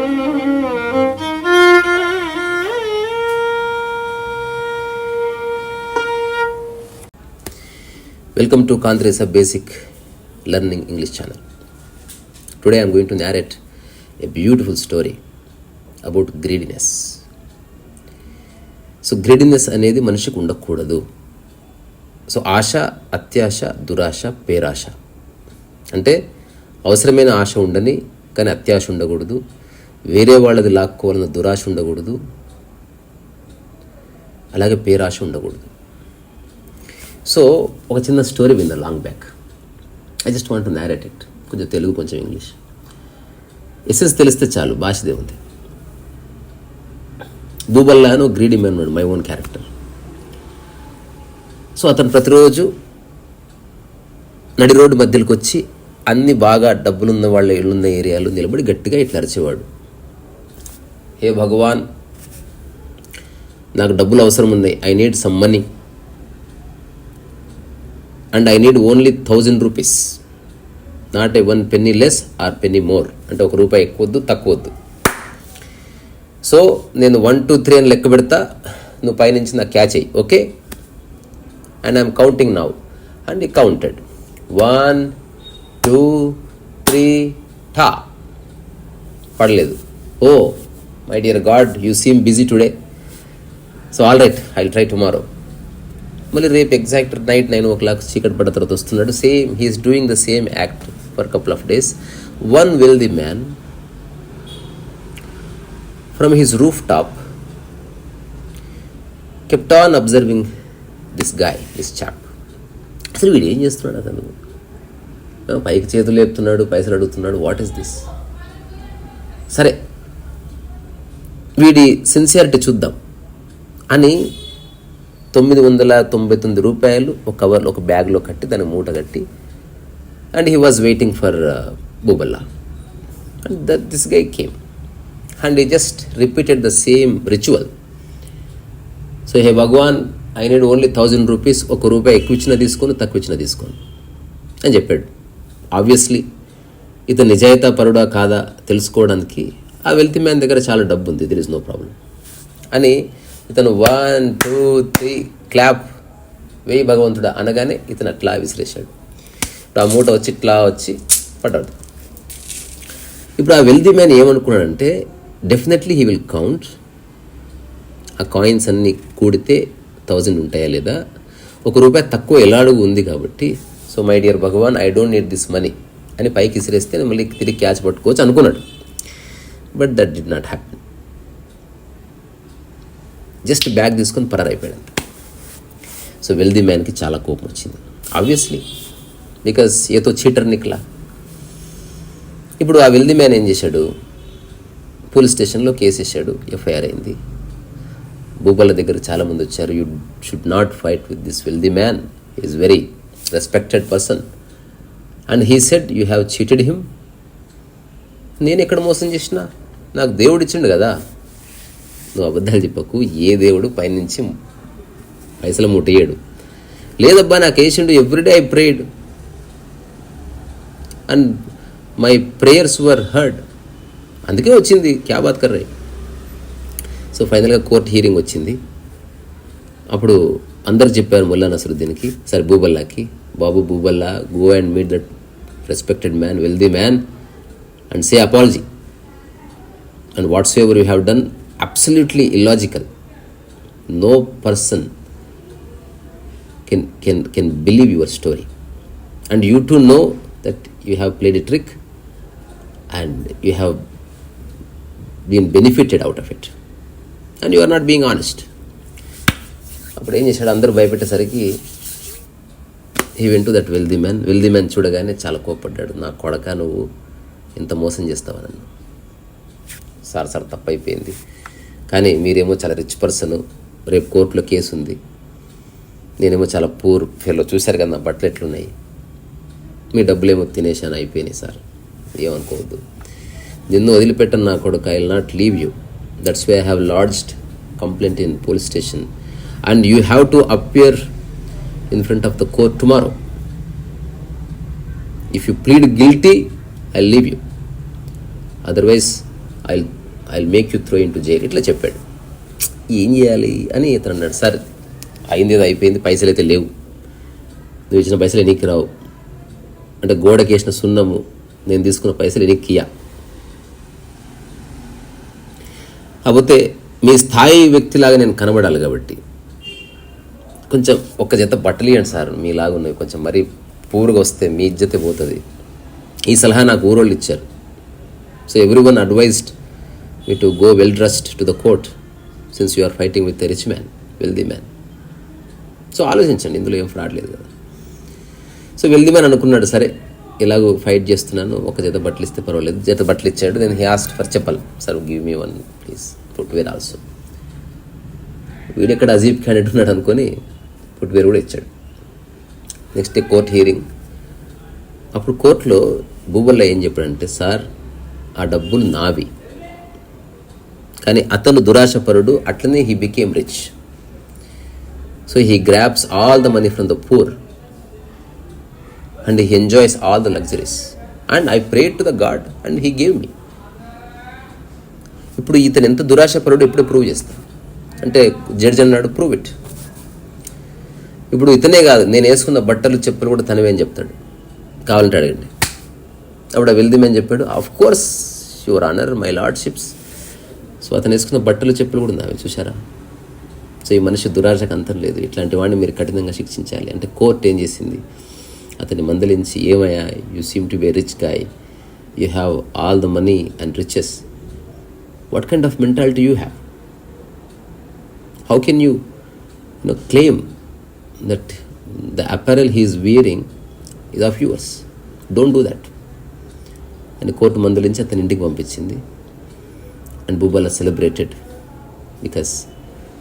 Welcome to Kandresa Basic Learning English channel. Today I am going to narrate a beautiful story about greediness. So greediness అనేది మనిషికి ఉండకూడదు. So ఆశ, అత్యాశ, దురాశ, పేరాశ అంటే అవసరమైన ఆశ ఉండని కానీ అత్యాశ ఉండకూడదు, వేరే వాళ్ళది లాక్కోవాలన్న దురాశ ఉండకూడదు, అలాగే పేరాశ ఉండకూడదు. సో ఒక చిన్న స్టోరీ విన్నా long back. I just want to narrate it. కొంచెం తెలుగు కొంచెం ఇంగ్లీష్. ఎస్ఎస్ తెలిస్తే చాలు, భాషదే ఉంది. బూబల్లా అని ఒక గ్రీడీ మ్యాన్ ఉన్నాడు, మై ఓన్ క్యారెక్టర్. సో అతను ప్రతిరోజు నడి రోడ్డు మధ్యలోకి వచ్చి అన్ని బాగా డబ్బులున్న వాళ్ళ ఇళ్ళున్న ఏరియాలో నిలబడి గట్టిగా ఇట్లా అరిచేవాడు. హే భగవాన్, నాకు డబ్బులు అవసరం ఉన్నాయి, I need some money and I need only 1000 rupees, not a 1 penny less or penny more. అంటే ₹1 ఎక్కువ వద్దు, తక్కువ వద్దు. సో నేను 1 2 3 అని లెక్క పెడతా, నువ్వు పైనుంచి నాకు క్యాచ్ అయ్యి, okay? And I'm counting now. And he counted 1 2 3 టా. పడలేదు. Oh my dear God, you seem busy today. So all right, I will try tomorrow. మళ్ళీ రేపు ఎగ్జాక్ట్ నైట్ 9 o'clock చీకటి పడ్డ తర్వాత వస్తున్నాడు. Same he is doing the same act for couple of days. One wealthy man from his rooftop kept on observing this guy, this chap. అసలు వీడు ఏం చేస్తున్నాడు? అతను పైకి చేతులు లేపుతున్నాడు, పైసలు అడుగుతున్నాడు. What is this? సరే, వీడి సిన్సియారిటీ చూద్దాం అని ₹999 ఒక కవర్లో, ఒక బ్యాగ్లో కట్టి దాన్ని మూట కట్టి, and he was waiting for Booballa. And this guy came and he just repeated the same ritual. So hey Bhagwan, I need only 1000 rupees, ₹1 ఎక్కువ ఇచ్చినా తీసుకోను, తక్కువ ఇచ్చినా తీసుకోను అని చెప్పాడు. ఆబ్వియస్లీ ఇతను నిజాయితీ పరుడా కాదా తెలుసుకోవడానికి ఆ వెల్తీ మ్యాన్ దగ్గర చాలా డబ్బు ఉంది, దిర్ ఇస్ నో ప్రాబ్లం అని ఇతను 1 2 3 క్లాప్ వేయి భగవంతుడా అనగానే ఇతను అట్లా విసిరేశాడు. ఇప్పుడు ఆ మూట వచ్చి ఇట్లా వచ్చి పడ్డాడు. ఇప్పుడు ఆ వెల్దీ మ్యాన్ ఏమనుకున్నాడంటే, డెఫినెట్లీ హీ విల్ కౌంట్. ఆ కాయిన్స్ అన్నీ కూడితే 1000 ఉంటాయా లేదా, ₹1 తక్కువ ఎలాడుగు ఉంది కాబట్టి, so my dear Bhagwan, I don't need this money అని పైకి విసిరేస్తే మళ్ళీ తిరిగి క్యాచ్ పట్టుకోవచ్చు అనుకున్నాడు. But that did not happen. Just bag తీసుకొని పరారైపోయాడు. సో వెల్దీ మ్యాన్కి చాలా కోపం వచ్చింది, ఆబ్వియస్లీ, బికాస్ ఏతో చీటర్ నిక్లా. ఇప్పుడు ఆ వెల్దీ మ్యాన్ ఏం చేశాడు, పోలీస్ స్టేషన్లో కేసు వేసాడు, ఎఫ్ఐఆర్ అయింది. బూబల్ల దగ్గర చాలామంది వచ్చారు. You should not fight with this wealthy man, he is very respected person. And he said you have cheated him. నేను ఎక్కడ మోసం చేసినా, నాకు దేవుడు ఇచ్చిండు కదా, నువ్వు అబద్ధాలు చెప్పకు. ఏ దేవుడు పైనుంచి పైసలు ముట్టేయడు. లేదబ్బా, నాకు వేసిండు, every day I prayed and my prayers were heard, అందుకే వచ్చింది, క్యా బాత్ కర్ రే. సో ఫైనల్గా కోర్ట్ హీరింగ్ వచ్చింది. అప్పుడు అందరు చెప్పారు ముల్లా నసరుద్దీన్కి, సరే బూబల్లాకి, బాబు Booballa, go and meet that respected man, wealthy man, and say apology, and what's ever you have done absolutely illogical. No person can believe your story, and you too know that you have played a trick and you have been benefited out of it, and you are not being honest. అప్పుడు ఏం చేశాడు, అందరూ భయపెట్టేసరికి he went to that wealthy man. Wealthy man చూడగానే చాలా కోపడ్డాడు. నా కొడక, నువ్వు ఇంత మోసం చేస్తావా నన్ను? సార్ తప్పైపోయింది, కానీ మీరేమో చాలా రిచ్ పర్సన్, రేపు కోర్టులో కేసు ఉంది, నేనేమో చాలా పూర్ ఫెలో, చూశారు కదా నా బట్టలు ఎట్లున్నాయి, మీ డబ్బులేమో తినేసాను, అయిపోయినాయి సార్, ఏమనుకోవద్దు, నిన్ను వదిలిపెట్టను నా కొడుకు, I will not leave you. That's why I have lodged complaint in police station and you have to appear in front of the court tomorrow. If you plead guilty, I leave you, otherwise I make you throw into jail, ఇట్లా చెప్పాడు. ఏం చేయాలి అని ఇతను అన్నాడు, sir అయింది ఏదో అయిపోయింది, పైసలు అయితే లేవు, నువ్వు ఇచ్చిన పైసలు ఎన్నికి రావు, అంటే గోడకి వేసిన సున్నము నేను తీసుకున్న పైసలు ఎన్నికియా, కాకపోతే మీ స్థాయి వ్యక్తిలాగా నేను కనబడాలి కాబట్టి కొంచెం ఒక్క జత బట్టలు ఇవ్వండి సార్, మీలాగా ఉన్నవి కొంచెం మరీ పూర్గా వస్తే మీ ఇజ్జతే పోతుంది. ఈ సలహా నాకు ఊరోళ్ళు ఇచ్చారు. So everyone advised me to go well dressed to the court since you are fighting with a rich man, wealthy man. So ఆలోచించండి, ఇందులో ఏం ఫ్రాడ్ లేదు కదా. సో వెల్దీ మ్యాన్ అనుకున్నాడు, సరే ఇలాగో ఫైట్ చేస్తున్నాను, ఒక జత బట్టలు ఇస్తే పర్వాలేదు. జత బట్టలు ఇచ్చాడు. Then he asked for chappal, sir give me one please, footwear also. వీడెక్కడ అజీబ్ క్యాండిడేట్ ఉన్నాడు అనుకొని ఫుట్వేర్ కూడా ఇచ్చాడు. Next day court hearing. అప్పుడు కోర్టులో భూబల్లా ఏం చెప్పాడంటే, సార్ ఆ డబ్బులు నావి, కానీ అతను దురాశపరుడు, అట్లనే he became rich. So he grabs all the money from the poor and he enjoys all the luxuries and I prayed to the God and he gave me. ఇప్పుడు ఇతను ఎంత దురాశపరుడు ఎప్పుడు ప్రూవ్ చేస్తాను అంటే జడ్జి అన్నాడు, ప్రూవ్ ఇట్. ఇప్పుడు ఇతనే కాదు, నేను వేసుకున్న బట్టలు చెప్పులు కూడా తనవే అని చెప్తాడు, కావాలంటే అడగండి. అప్పుడు ఆ వెల్దీ మ్యాన్ చెప్పాడు, of course your honour my lordships. So అతను వేసుకున్న బట్టలు చెప్పులు కూడా నావే, చూసారా. సో ఈ మనిషి దురాశకు అంతం లేదు, ఇట్లాంటి వాడిని మీరు కఠినంగా శిక్షించాలి అంటే కోర్టు ఏం చేసింది, అతన్ని మందలించి, ఏమయ్యా you seem to be a rich guy, you have all the money and riches, what kind of mentality you have, how can you claim that the apparel he is wearing is of yours, don't do that అని court మందలించి అతని ఇంటికి పంపించింది. And భూబల్లా celebrated because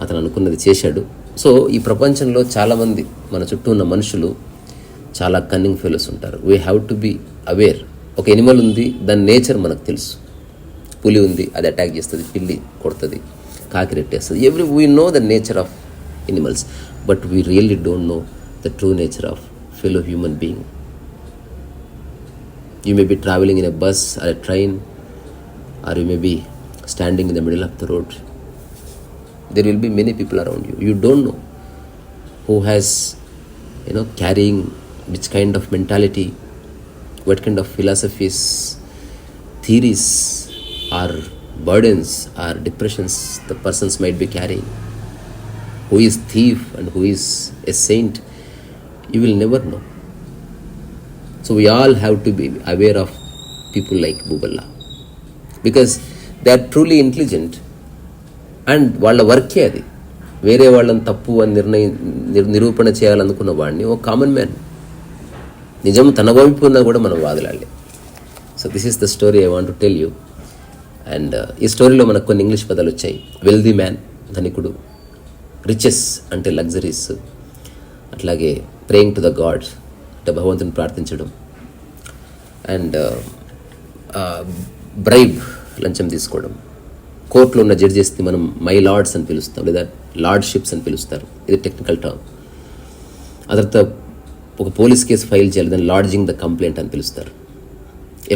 అతను అనుకున్నది చేశాడు. So ఈ ప్రపంచంలో చాలామంది మన చుట్టూ ఉన్న మనుషులు చాలా కన్నింగ్ ఫెలోస్ ఉంటారు. We have to be aware. ఒక ఎనిమల్ ఉంది, దాని నేచర్ మనకు తెలుసు. పులి ఉంది, అది అటాక్ చేస్తుంది, పిల్లి కొడుతుంది, కాకి రెట్టేస్తుంది. We know the nature of animals, but we really don't know the true nature of fellow human being. You may be traveling in a bus or a train, or you may be standing in the middle of the road. There will be many people around you. You don't know who has, carrying which kind of mentality, what kind of philosophies, theories, or burdens, or depressions the persons might be carrying. Who is thief and who is a saint, you will never know. So we all have to be aware of people like Buballa because they are truly intelligent and వాళ్ళ వర్కే అది. వేరే వాళ్ళని తప్పు అని నిరూపణ చేయాలనుకున్న వాడిని ఒక కామన్ మ్యాన్ నిజం తన వైపు ఉన్నా కూడా మనం వాదలాలి. So this is the story I want to tell you. And ఈ స్టోరీలో మనకు కొన్ని ఇంగ్లీష్ పదాలు వచ్చాయి. వెల్దీ మ్యాన్ ధనికుడు, రిచెస్ అంటే లగ్జరీస్, అట్లాగే ప్రేయింగ్ టు ద గాడ్ అంటే భగవంతుని ప్రార్థించడం, అండ్ బ్రైబ్ లంచం తీసుకోవడం. కోర్టులో ఉన్న జడ్జెస్ని మనం మై లార్డ్స్ అని పిలుస్తాం, లేదా లార్డ్షిప్స్ అని పిలుస్తారు, ఇది టెక్నికల్ టర్మ్. ఆ తర్వాత ఒక పోలీస్ కేసు ఫైల్ చేయాలి, దాన్ని లాడ్జింగ్ ద కంప్లైంట్ అని పిలుస్తారు.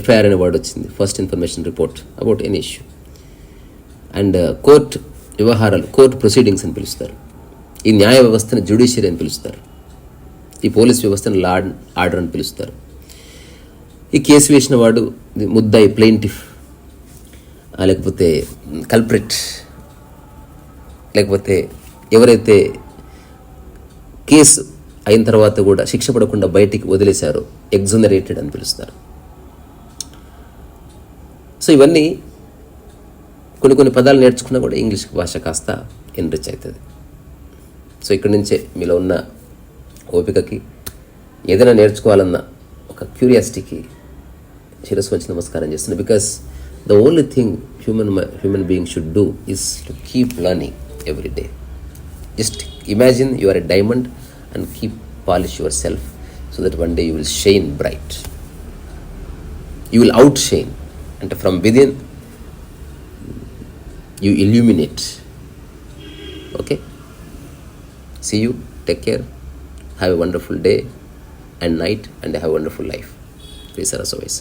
ఎఫ్ఐఆర్ అనే వర్డ్ వచ్చింది, first information report about any issue. And court వ్యవహారాలు కోర్ట్ ప్రొసీడింగ్స్ అని పిలుస్తారు. ఈ న్యాయ వ్యవస్థను జ్యుడిషియరీ అని పిలుస్తారు. ఈ పోలీస్ వ్యవస్థను లా అండ్ ఆర్డర్ అని పిలుస్తారు. ఈ కేసు వేసిన వాడు ముద్దాయి, ప్లెయింటిఫ్, లేకపోతే కల్ప్రిట్, లేకపోతే ఎవరైతే కేసు అయిన తర్వాత కూడా శిక్ష పడకుండా బయటికి వదిలేశారో ఎగ్జోనరేటెడ్ అని పిలుస్తారు. సో ఇవన్నీ కొన్ని పదాలు నేర్చుకున్నా కూడా ఇంగ్లీష్ భాష కాస్త ఎన్రిచ్ అవుతుంది. సో ఇక్కడి నుంచే మీలో ఉన్న ఓపికకి, ఏదైనా నేర్చుకోవాలన్న ఒక క్యూరియాసిటీకి శిరస్సు వచ్చి నమస్కారం చేస్తున్నాను. Because the only thing human being should do is to keep learning every day. Just imagine you are a diamond and keep polish yourself so that one day you will shine bright. You will out shine అంటే from within you illuminate. Okay, see you, take care, have a wonderful day and night and have a wonderful life. Please, as always.